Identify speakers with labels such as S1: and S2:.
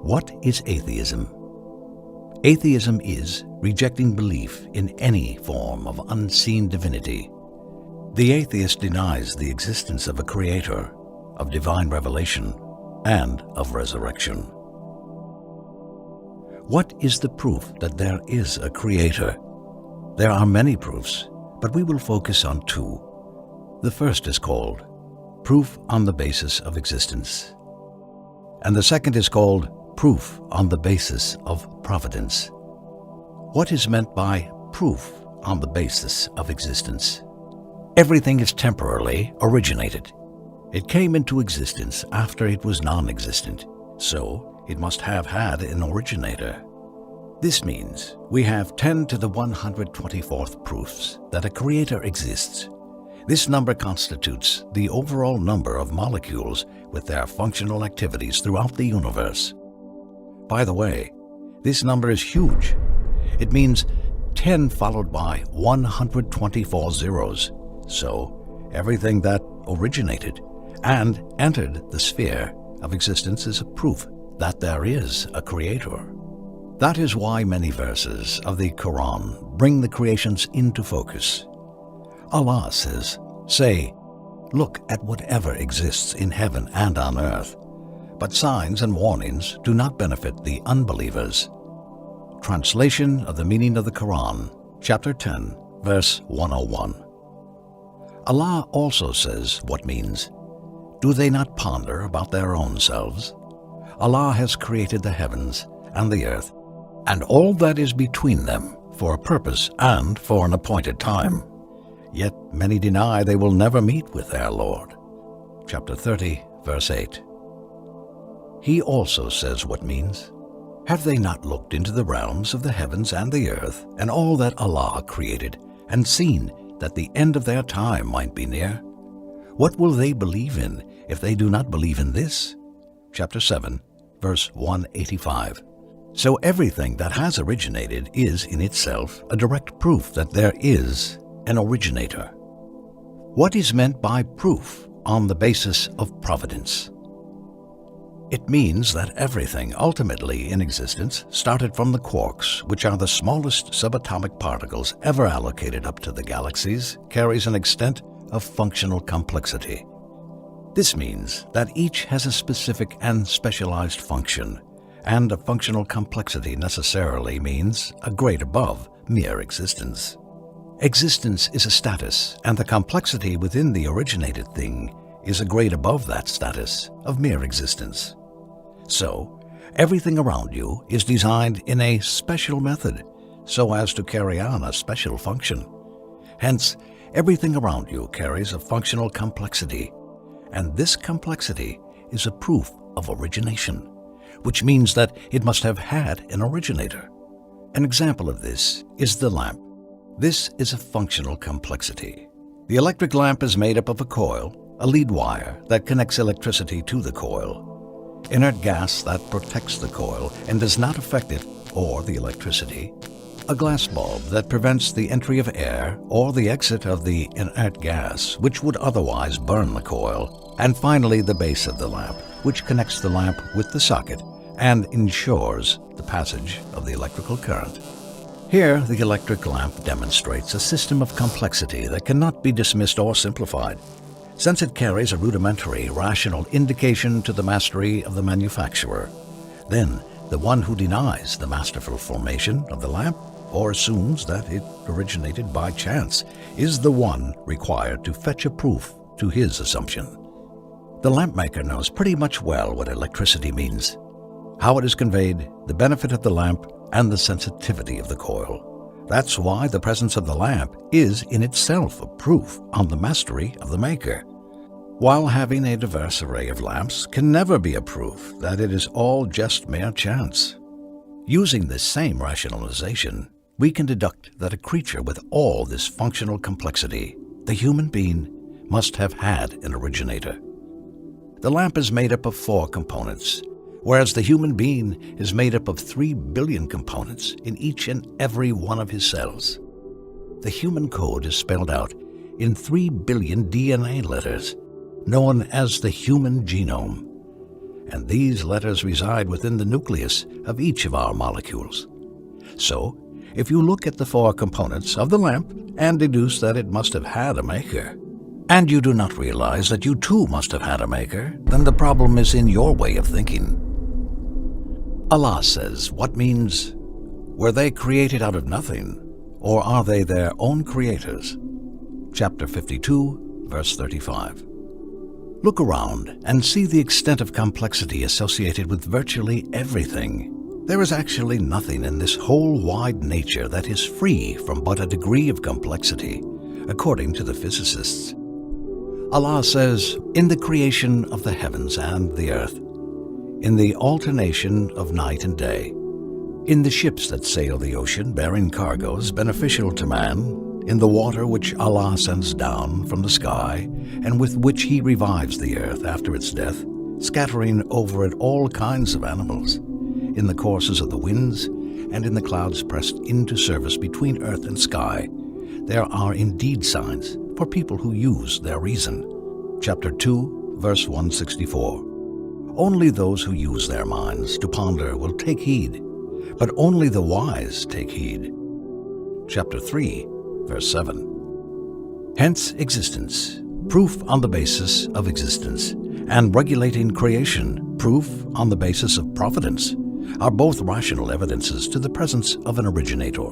S1: What is atheism? Atheism is rejecting belief in any form of unseen divinity. The atheist denies the existence of a creator, of divine revelation, and of resurrection. What is the proof that there is a creator? There are many proofs, but we will focus on two. The first is called proof on the basis of existence, and the second is called proof on the basis of providence. What is meant by proof on the basis of existence? Everything is temporarily originated. It came into existence after it was non-existent, so it must have had an originator. This means we have 10 to the 124th proofs that a creator exists. This number constitutes the overall number of molecules with their functional activities throughout the universe. By the way, this number is huge. It means 10 followed by 124 zeros. So, everything that originated and entered the sphere of existence is a proof that there is a creator. That is why many verses of the Quran bring the creations into focus. Allah says, "Say, look at whatever exists in heaven and on earth, but signs and warnings do not benefit the unbelievers." Translation of the meaning of the Quran, chapter 10, verse 101. Allah also says what means, "Do they not ponder about their own selves? Allah has created the heavens and the earth, and all that is between them, for a purpose and for an appointed time. Yet many deny they will never meet with their Lord." Chapter 30, verse 8. He also says what means, "Have they not looked into the realms of the heavens and the earth, and all that Allah created, and seen that the end of their time might be near? What will they believe in if they do not believe in this?" Chapter 7, verse 185. So everything that has originated is in itself a direct proof that there is an originator. What is meant by proof on the basis of providence? It means that everything ultimately in existence started from the quarks, which are the smallest subatomic particles ever allocated up to the galaxies, carries an extent of functional complexity. This means that each has a specific and specialized function, and a functional complexity necessarily means a grade above mere existence. Existence is a status, and the complexity within the originated thing is a grade above that status of mere existence. So, everything around you is designed in a special method so as to carry on a special function. Hence, everything around you carries a functional complexity, and this complexity is a proof of origination, which means that it must have had an originator. An example of this is the lamp. This is a functional complexity. The electric lamp is made up of a coil, a lead wire that connects electricity to the coil, inert gas that protects the coil and does not affect it or the electricity, a glass bulb that prevents the entry of air or the exit of the inert gas which would otherwise burn the coil, and finally the base of the lamp, which connects the lamp with the socket and ensures the passage of the electrical current. Here, the electric lamp demonstrates a system of complexity that cannot be dismissed or simplified, since it carries a rudimentary, rational indication to the mastery of the manufacturer. Then, the one who denies the masterful formation of the lamp or assumes that it originated by chance is the one required to fetch a proof to his assumption. The lamp maker knows pretty much well what electricity means, how it is conveyed, the benefit of the lamp, and the sensitivity of the coil. That's why the presence of the lamp is in itself a proof on the mastery of the maker, while having a diverse array of lamps can never be a proof that it is all just mere chance. Using this same rationalization, we can deduct that a creature with all this functional complexity, the human being, must have had an originator. The lamp is made up of 4 components, whereas the human being is made up of 3 billion components in each and every one of his cells. The human code is spelled out in 3 billion DNA letters, known as the human genome. and these letters reside within the nucleus of each of our molecules. So, if you look at the four components of the lamp and deduce that it must have had a maker, and you do not realize that you too must have had a maker, then the problem is in your way of thinking. Allah says, what means, were they created out of nothing, or are they their own creators? Chapter 52, verse 35. Look around and see the extent of complexity associated with virtually everything. There is actually nothing in this whole wide nature that is free from but a degree of complexity, according to the physicists. Allah says, in the creation of the heavens and the earth, in the alternation of night and day, in the ships that sail the ocean bearing cargoes beneficial to man, in the water which Allah sends down from the sky, and with which He revives the earth after its death, scattering over it all kinds of animals, in the courses of the winds, and in the clouds pressed into service between earth and sky, there are indeed signs for people who use their reason. Chapter 2, verse 164. Only those who use their minds to ponder will take heed, but only the wise take heed. Chapter 3, verse 7. Hence existence, proof on the basis of existence, and regulating creation, proof on the basis of providence, are both rational evidences to the presence of an originator,